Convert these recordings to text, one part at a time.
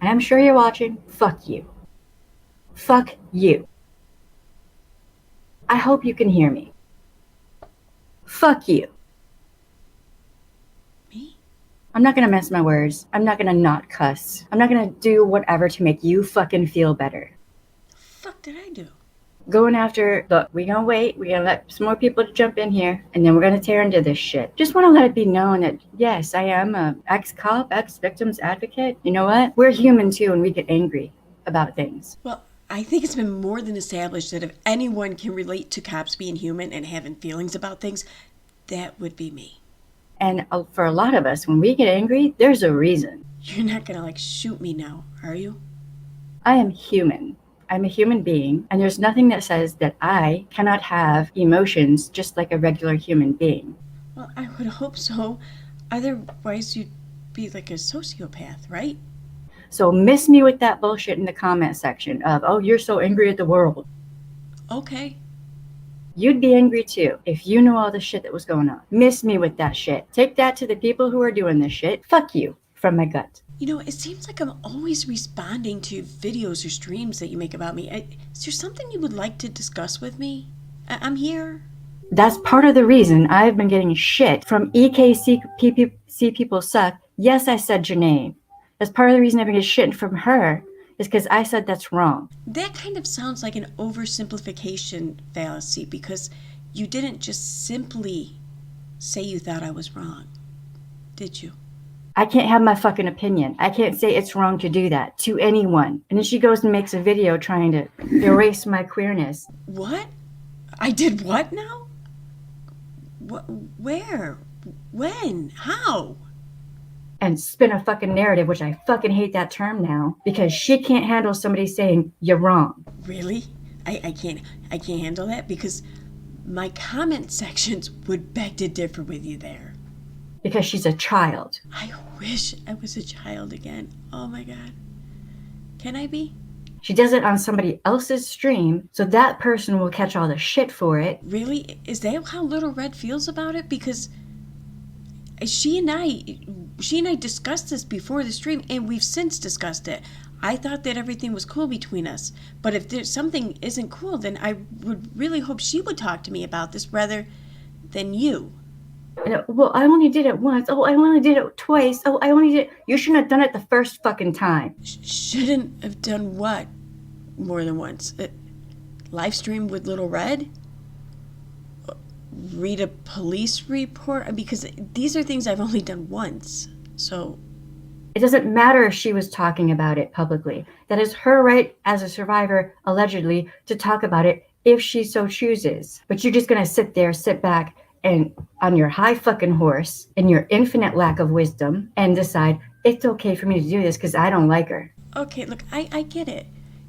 and I'm sure you're watching, fuck you. Fuck you. I hope you can hear me. Fuck you. Me? I'm not gonna mess my words. I'm not gonna not cuss. I'm not gonna do whatever to make you fucking feel better. The fuck did I do? Going after, look, we gonna wait, we gonna let some more people jump in here, and then we're gonna tear into this shit. Just wanna let it be known that, yes, I am a ex-cop, ex-victims advocate. You know what? We're human too, and we get angry about things. Well, I think it's been more than established that if anyone can relate to cops being human and having feelings about things, that would be me. And for a lot of us, when we get angry, there's a reason. You're not gonna shoot me now, are you? I am human. I'm a human being, and there's nothing that says that I cannot have emotions just like a regular human being. Well, I would hope so. Otherwise, you'd be like a sociopath, right? So miss me with that bullshit in the comment section of, oh, you're so angry at the world. Okay. You'd be angry too if you knew all the shit that was going on. Miss me with that shit. Take that to the people who are doing this shit. Fuck you from my gut. You know, it seems like I'm always responding to videos or streams that you make about me. Is there something you would like to discuss with me? I'm here. That's part of the reason I've been getting shit from EKC people suck. Yes, I said your name. That's part of the reason I've been getting shit from her is because I said that's wrong. That kind of sounds like an oversimplification fallacy because you didn't just simply say you thought I was wrong, did you? I can't have my fucking opinion. I can't say it's wrong to do that to anyone. And then she goes and makes a video trying to erase my queerness. What? I did what now? Where? When? How? And spin a fucking narrative, which I fucking hate that term now, because she can't handle somebody saying you're wrong. Really? I can't handle that because my comment sections would beg to differ with you there. Because she's a child. I wish I was a child again. Oh my God. Can I be? She does it on somebody else's stream, so that person will catch all the shit for it. Really? Is that how LilRed feels about it? Because she and I discussed this before the stream, and we've since discussed it. I thought that everything was cool between us, but if there's something isn't cool, then I would really hope she would talk to me about this rather than you. Well, I only did it once. Oh, I only did it twice. Oh, I only did it. You shouldn't have done it the first fucking time. Shouldn't have done what more than once? Live stream with LilRed? Read a police report? Because these are things I've only done once. So it doesn't matter if she was talking about it publicly. That is her right as a survivor, allegedly, to talk about it if she so chooses. But you're just going to sit back, and on your high fucking horse and your infinite lack of wisdom and decide it's okay for me to do this because I don't like her. Okay, look, I get it.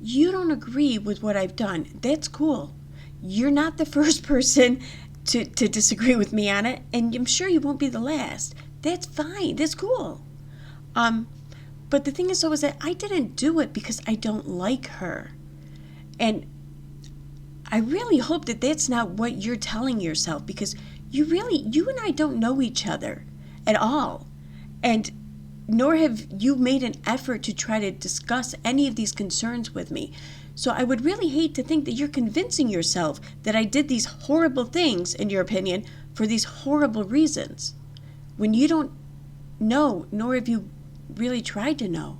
You don't agree with what I've done. That's cool. You're not the first person to disagree with me on it, and I'm sure you won't be the last. That's fine. That's cool. But the thing is, though, is that I didn't do it because I don't like her. And I really hope that that's not what you're telling yourself, because you and I don't know each other at all. And nor have you made an effort to try to discuss any of these concerns with me. So I would really hate to think that you're convincing yourself that I did these horrible things, in your opinion, for these horrible reasons, when you don't know, nor have you really tried to know.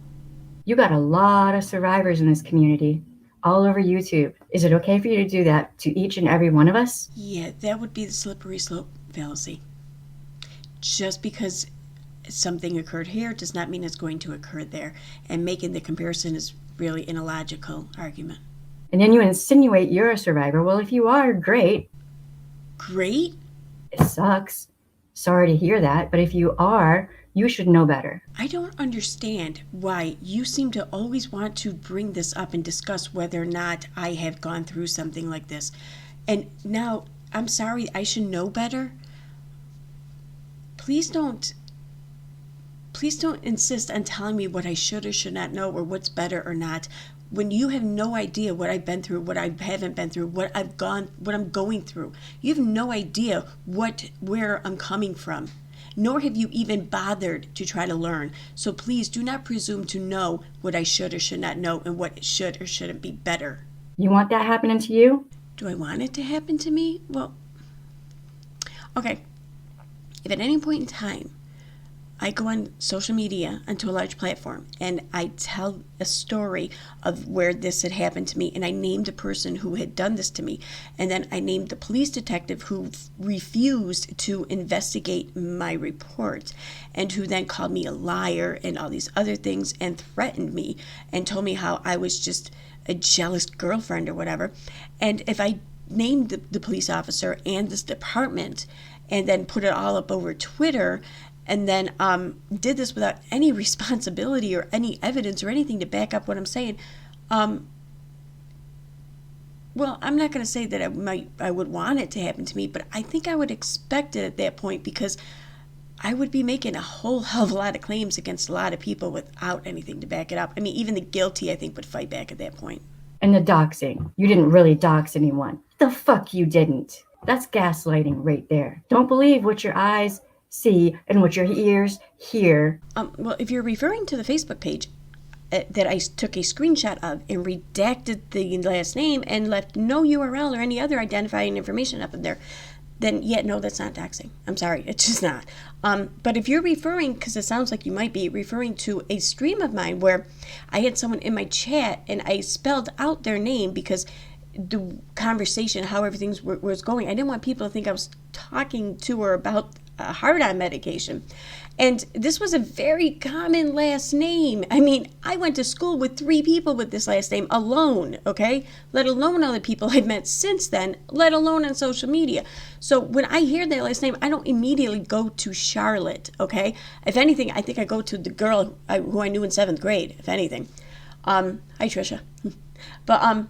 You got a lot of survivors in this community, all over YouTube. Is it okay for you to do that to each and every one of us? Yeah, that would be the slippery slope fallacy. Just because something occurred here does not mean it's going to occur there, and making the comparison is really an illogical argument. And then you insinuate you're a survivor. Well, if you are, great. Great? It sucks. Sorry to hear that, but if you are, you should know better. I don't understand why you seem to always want to bring this up and discuss whether or not I have gone through something like this. And now, I'm sorry, I should know better. Please don't insist on telling me what I should or should not know, or what's better or not, when you have no idea what I've been through, what I haven't been through, what I'm going through. You have no idea where I'm coming from. nor have you even bothered to try to learn. So please do not presume to know what I should or should not know and what should or shouldn't be better. You want that happening to you? Do I want it to happen to me? Well, okay. If at any point in time I go on social media onto a large platform and I tell a story of where this had happened to me, and I named a person who had done this to me, and then I named the police detective who refused to investigate my report and who then called me a liar and all these other things and threatened me and told me how I was just a jealous girlfriend or whatever. And if I named the police officer and this department and then put it all up over Twitter and then did this without any responsibility or any evidence or anything to back up what I'm saying, well, I'm not going to say that I would want it to happen to me, but I think I would expect it at that point, because I would be making a whole hell of a lot of claims against a lot of people without anything to back it up. I mean, even the guilty, I think, would fight back at that point. And the doxing. You didn't really dox anyone. The fuck you didn't. That's gaslighting right there. Don't believe what your eyes see and what your ears hear. Well, if you're referring to the Facebook page that I took a screenshot of and redacted the last name and left no URL or any other identifying information up in there, then yeah, no, that's not doxing. I'm sorry, it's just not. But if you're referring, because it sounds like you might be referring to a stream of mine where I had someone in my chat and I spelled out their name because the conversation, how everything was going, I didn't want people to think I was talking to her about heart-on medication. And this was a very common last name. I mean, I went to school with 3 people with this last name alone, okay? Let alone other people I've met since then, let alone on social media. So when I hear that last name, I don't immediately go to Charlotte, okay? If anything, I think I go to the girl who I knew in 7th grade, if anything. Hi, Trisha. But,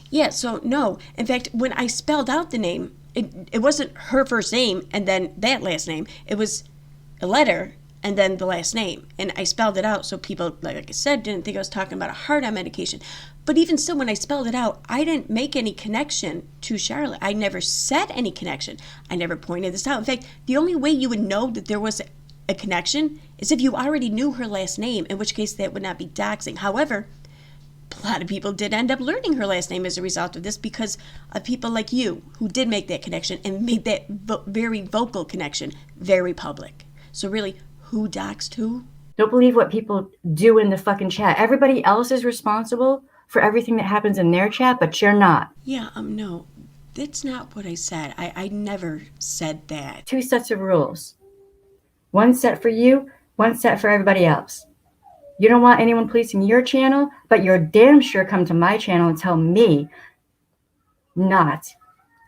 yeah, so no. In fact, when I spelled out the name, it wasn't her first name and then that last name. It was a letter and then the last name. And I spelled it out so people, like I said, didn't think I was talking about a heart-on medication. But even still, when I spelled it out, I didn't make any connection to Charlotte. I never said any connection. I never pointed this out. In fact, the only way you would know that there was a connection is if you already knew her last name, in which case that would not be doxing. However, a lot of people did end up learning her last name as a result of this because of people like you who did make that connection and made that very vocal connection very public. So really, who doxed who? Don't believe what people do in the fucking chat. Everybody else is responsible for everything that happens in their chat, but you're not. Yeah, no, that's not what I said. I never said that. 2 sets of rules. 1 set for you, 1 set for everybody else. You don't want anyone policing your channel, but you're damn sure come to my channel and tell me not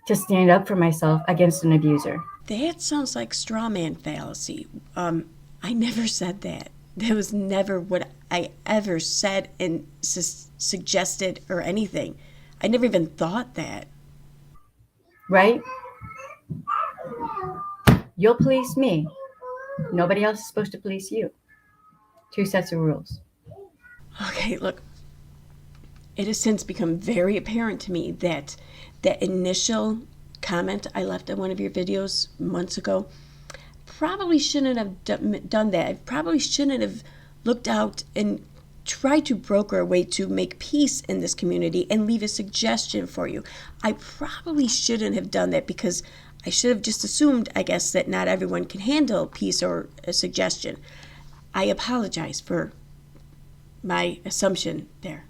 to stand up for myself against an abuser. That sounds like straw man fallacy. I never said that. That was never what I ever said and suggested or anything. I never even thought that. Right? You'll police me. Nobody else is supposed to police you. 2 sets of rules. Okay, look. It has since become very apparent to me that that initial comment I left on one of your videos months ago probably shouldn't have done that. I probably shouldn't have looked out and tried to broker a way to make peace in this community and leave a suggestion for you. I probably shouldn't have done that because I should have just assumed, I guess, that not everyone can handle peace or a suggestion. I apologize for my assumption there.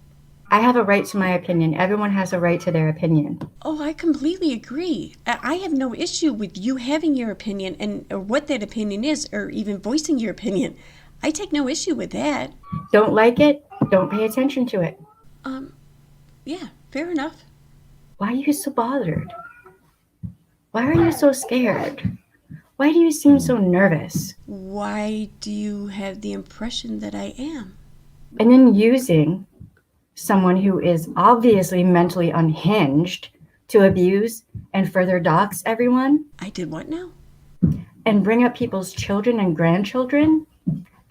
I have a right to my opinion. Everyone has a right to their opinion. Oh, I completely agree. I have no issue with you having your opinion and or what that opinion is, or even voicing your opinion. I take no issue with that. Don't like it? Don't pay attention to it. Yeah, fair enough. Why are you so bothered? Why are you so scared? Why do you seem so nervous? Why do you have the impression that I am? And then using someone who is obviously mentally unhinged to abuse and further dox everyone. I did what now? And bring up people's children and grandchildren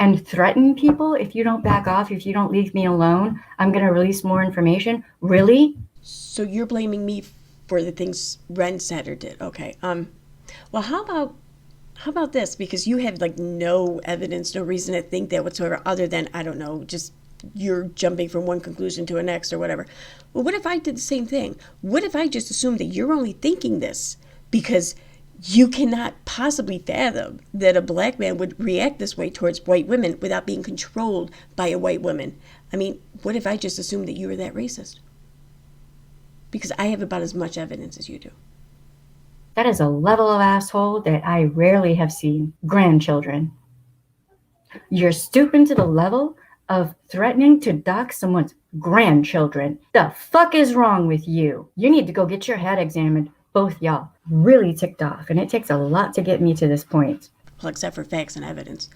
and threaten people. If you don't back off, if you don't leave me alone, I'm going to release more information. Really? So you're blaming me for the things Ren said or did. Okay. Well, how about How about this? Because you have like no evidence, no reason to think that whatsoever, other than, I don't know, just you're jumping from one conclusion to the next or whatever. Well, what if I did the same thing? What if I just assumed that you're only thinking this because you cannot possibly fathom that a black man would react this way towards white women without being controlled by a white woman? I mean, what if I just assumed that you were that racist? Because I have about as much evidence as you do. That is a level of asshole that I rarely have seen. Grandchildren. You're stooping to the level of threatening to dox someone's grandchildren. The fuck is wrong with you? You need to go get your head examined. Both y'all. Really ticked off, and it takes a lot to get me to this point. Well, except for facts and evidence.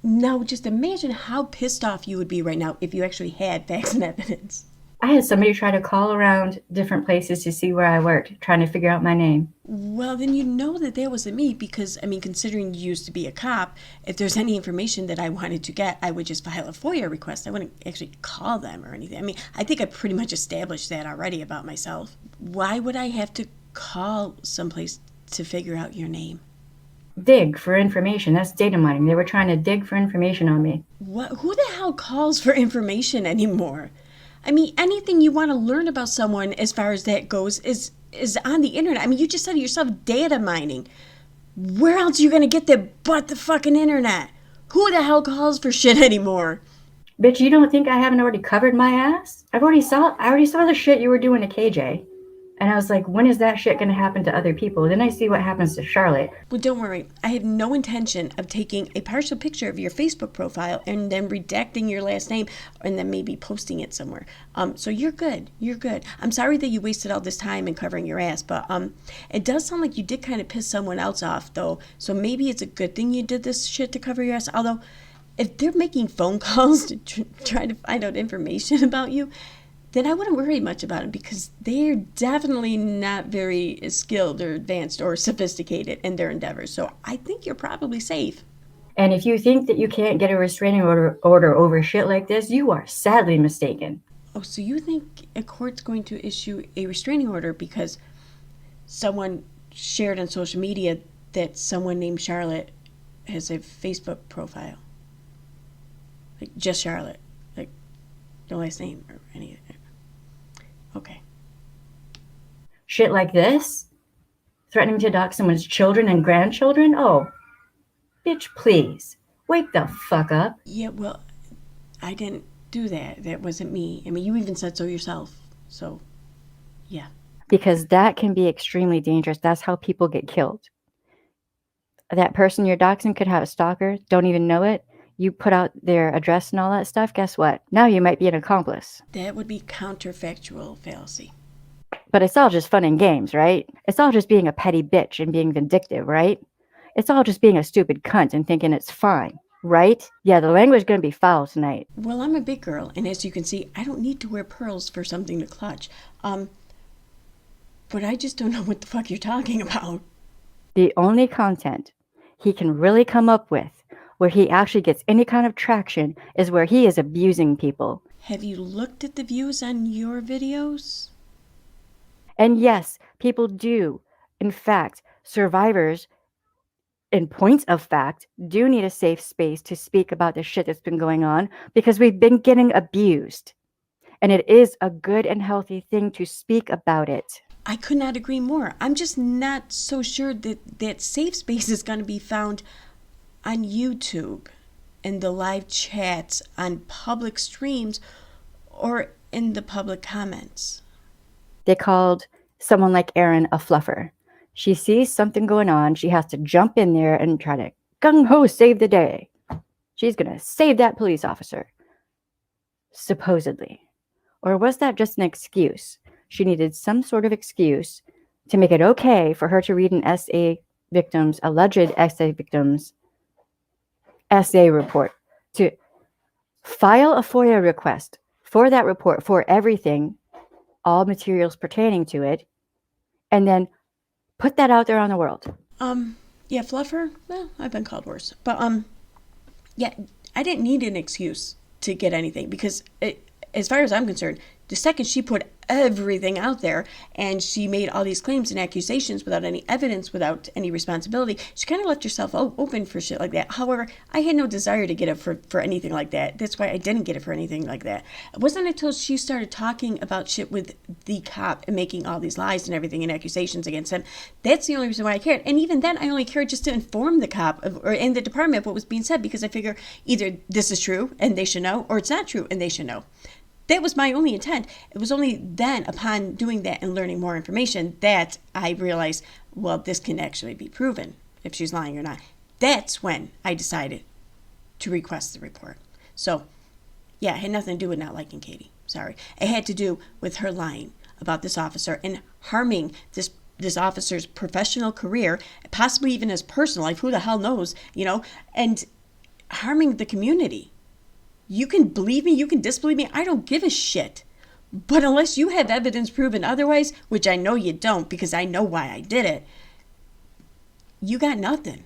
Now, just imagine how pissed off you would be right now if you actually had facts and evidence. I had somebody try to call around different places to see where I worked, trying to figure out my name. Well, then you know that that wasn't me because, I mean, considering you used to be a cop, if there's any information that I wanted to get, I would just file a FOIA request. I wouldn't actually call them or anything. I mean, I think I pretty much established that already about myself. Why would I have to call someplace to figure out your name? Dig for information. That's data mining. They were trying to dig for information on me. What? Who the hell calls for information anymore? I mean, anything you want to learn about someone as far as that goes is on the internet. I mean, you just said it yourself, data mining. Where else are you going to get that but the fucking internet? Who the hell calls for shit anymore? Bitch, you don't think I haven't already covered my ass? I already saw the shit you were doing to KJ. And I was like, when is that shit going to happen to other people? Then I see what happens to Charlotte. Well, don't worry. I have no intention of taking a partial picture of your Facebook profile and then redacting your last name and then maybe posting it somewhere. So you're good. You're good. I'm sorry that you wasted all this time in covering your ass, but it does sound like you did kind of piss someone else off, though. So maybe it's a good thing you did this shit to cover your ass. Although, if they're making phone calls to try to find out information about you, then I wouldn't worry much about it because they're definitely not very skilled or advanced or sophisticated in their endeavors. So I think you're probably safe. And if you think that you can't get a restraining order over shit like this, you are sadly mistaken. Oh, so you think a court's going to issue a restraining order because someone shared on social media that someone named Charlotte has a Facebook profile? Like, just Charlotte. Like, no last name or anything. Okay. Shit like this? Threatening to dox someone's children and grandchildren? Oh, bitch, please. Wake the fuck up. Yeah, well, I didn't do that. That wasn't me. I mean, you even said so yourself. So, yeah. Because that can be extremely dangerous. That's how people get killed. That person you're doxing could have a stalker, don't even know it. You put out their address and all that stuff, guess what? Now you might be an accomplice. That would be counterfactual fallacy. But it's all just fun and games, right? It's all just being a petty bitch and being vindictive, right? It's all just being a stupid cunt and thinking it's fine, right? Yeah, the language is going to be foul tonight. Well, I'm a big girl, and as you can see, I don't need to wear pearls for something to clutch. But I just don't know what the fuck you're talking about. The only content he can really come up with where he actually gets any kind of traction is where he is abusing people. Have you looked at the views on your videos? And yes, people do. In fact, survivors, in points of fact, do need a safe space to speak about the shit that's been going on because we've been getting abused. And it is a good and healthy thing to speak about it. I could not agree more. I'm just not so sure that that safe space is going to be found on YouTube, in the live chats, on public streams, or in the public comments. They called someone like Erin a fluffer. She sees something going on, she has to jump in there and try to gung-ho save the day. She's going to save that police officer. Supposedly. Or was that just an excuse? She needed some sort of excuse to make it okay for her to read an alleged SA victims' essay report, to file a FOIA request for that report, for everything, all materials pertaining to it, and then put that out there on the world. Yeah, fluffer? Well, I've been called worse. But, yeah, I didn't need an excuse to get anything because, as far as I'm concerned, The second she put everything out there and she made all these claims and accusations without any evidence, without any responsibility, she kind of left herself open for shit like that. However, I had no desire to get it for anything like that. That's why I didn't get it for anything like that. It wasn't until she started talking about shit with the cop and making all these lies and everything and accusations against him. That's the only reason why I cared. And even then, I only cared just to inform the cop or in the department of what was being said, because I figure either this is true and they should know, or it's not true and they should know. That was my only intent. It was only then, upon doing that and learning more information, that I realized, well, this can actually be proven if she's lying or not. That's when I decided to request the report. So, yeah, it had nothing to do with not liking Katie. Sorry. It had to do with her lying about this officer and harming this officer's professional career, possibly even his personal life. Who the hell knows, and harming the community. You can believe me, you can disbelieve me, I don't give a shit. But unless you have evidence proven otherwise, which I know you don't because I know why I did it, you got nothing.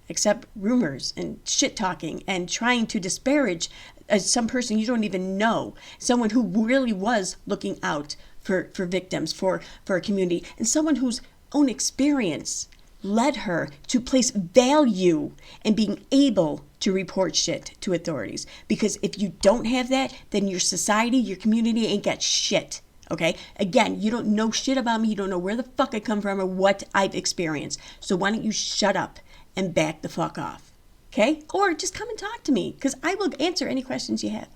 Except rumors and shit talking and trying to disparage some person you don't even know. Someone who really was looking out for victims, for a community, and someone whose own experience led her to place value in being able to report shit to authorities. Because if you don't have that, then your society, your community ain't got shit. Okay? Again, you don't know shit about me. You don't know where the fuck I come from or what I've experienced. So why don't you shut up and back the fuck off? Okay? Or just come and talk to me, because I will answer any questions you have.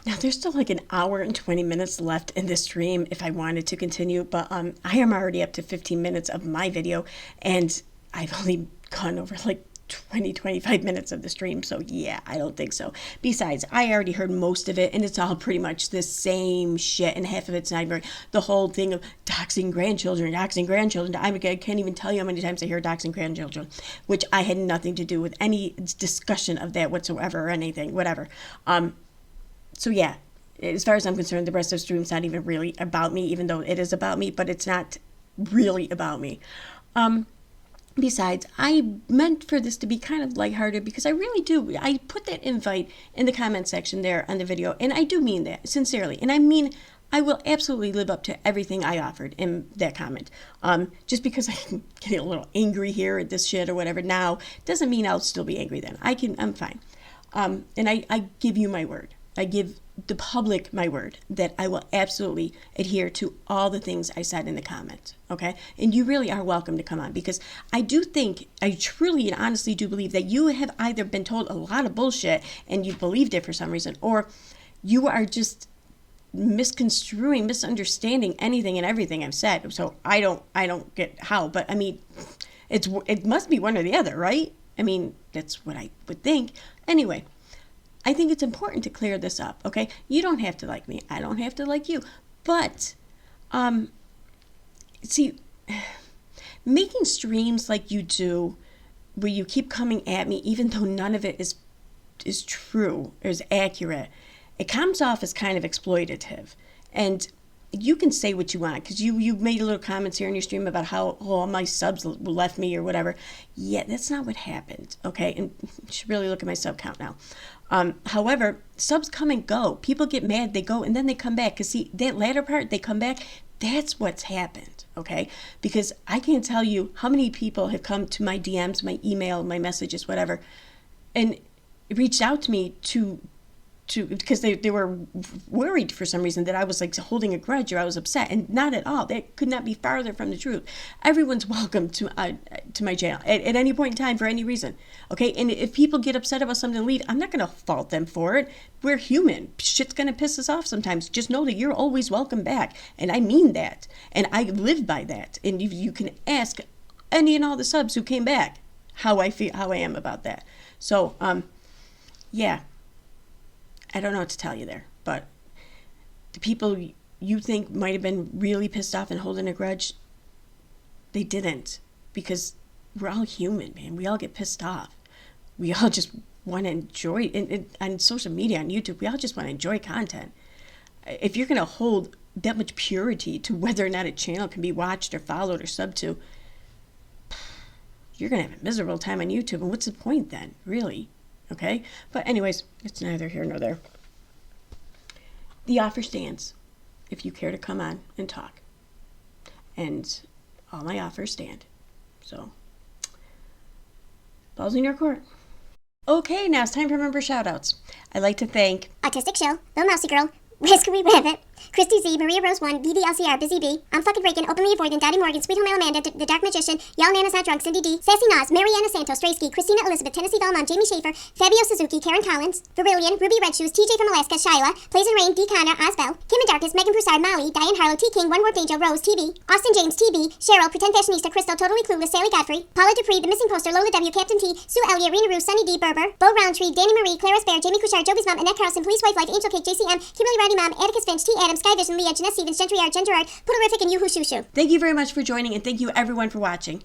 Now, there's still like an hour and 20 minutes left in this stream if I wanted to continue, but I am already up to 15 minutes of my video, and I've only gone over like 25 minutes of the stream, so yeah, I don't think so. Besides, I already heard most of it, and it's all pretty much the same shit, and half of it's not very, the whole thing of doxing grandchildren. I can't even tell you how many times I hear doxing grandchildren, which I had nothing to do with any discussion of that whatsoever or anything, whatever. So yeah, as far as I'm concerned, the rest of the stream's not even really about me, even though it is about me, but it's not really about me. Besides, I meant for this to be kind of lighthearted because I really do. I put that invite in the comment section there on the video, and I do mean that sincerely. And I mean, I will absolutely live up to everything I offered in that comment. Just because I'm getting a little angry here at this shit or whatever now doesn't mean I'll still be angry then. I'm fine. And I give you my word. I give the public my word that I will absolutely adhere to all the things I said in the comments, okay? And you really are welcome to come on, because I truly and honestly do believe that you have either been told a lot of bullshit and you believed it for some reason, or you are just misconstruing, misunderstanding anything and everything I've said. So I don't get how, but I mean, it must be one or the other, right? I mean, that's what I would think. Anyway, I think it's important to clear this up, okay? You don't have to like me. I don't have to like you. But, see, making streams like you do, where you keep coming at me, even though none of it is true, or is accurate, it comes off as kind of exploitative. And you can say what you want, because you made a little comments here in your stream about how all my subs left me or whatever. Yeah, that's not what happened, okay? And you should really look at my sub count now. However, subs come and go. People get mad, they go, and then they come back. Because see, that latter part, they come back, that's what's happened, okay? Because I can't tell you how many people have come to my DMs, my email, my messages, whatever, and reached out to me because they were worried for some reason that I was like holding a grudge or I was upset, and not at all. That could not be farther from the truth. Everyone's welcome to my channel at any point in time for any reason, okay? And if people get upset about something and leave, I'm not going to fault them for it. We're human. Shit's going to piss us off sometimes. Just know that you're always welcome back, and I mean that, and I live by that. And you can ask any and all the subs who came back how I feel, how I am about that. So, yeah. I don't know what to tell you there, but the people you think might have been really pissed off and holding a grudge, they didn't, because we're all human, man. We all get pissed off. We all just want to enjoy it. On social media, on YouTube, we all just want to enjoy content. If you're going to hold that much purity to whether or not a channel can be watched or followed or subbed to, you're going to have a miserable time on YouTube. And what's the point then, really? Okay? But anyways, it's neither here nor there. the offer stands if you care to come on and talk. And all my offers stand. So, ball's in your court. Okay, now it's time for member shoutouts. I'd like to thank Autistic Shill, Little Mousy Girl, Whiskery Rabbit, Christy Z, Maria Rose 1, BDLCR, Busy Bee, I'm Fucking Breaking, Openly Avoidant, Daddy Morgan, Sweet Home Amanda, The Dark Magician, Y'all Nana's Not Drunk, Cindy D, Sassy Nas, Mariana Santos, Straysky, Christina Elizabeth, Tennessee Dollmom, Jamie Schaefer, Fabio Suzuki, Karen Collins, Virillion, Ruby Red Shoes, TJ from Alaska, Shyla, Plays and Rain, D. Connor, Osbel, Kim and Darkness, Megan Broussard, Molly, Diane Harlow, T. King, One Warped Angel, Rose, TB, Austin James, TB, Cheryl, Pretend Fashionista, Crystal, Totally Clueless, Sally Godfrey, Paula Dupree, The Missing Poster, Lola W, Captain T, Sue Elliott, Rena Rue, Sunny D, Berber, Bo Roundtree, Danny Marie, Clarice Bear, Jamie Couchard, Joby's Mom, Annette Carlson, Police Wife Life, Angel Cake, JCM, Kimberly Rowdy Mom, Atticus Finch, T. Adams, Sky Vision, Leah, Jeanette Stevens, Gentry Art, Jen Gerard, Puddlerific, and Yoo-Hoo Shoo Shoo. Thank you very much for joining, and thank you everyone for watching.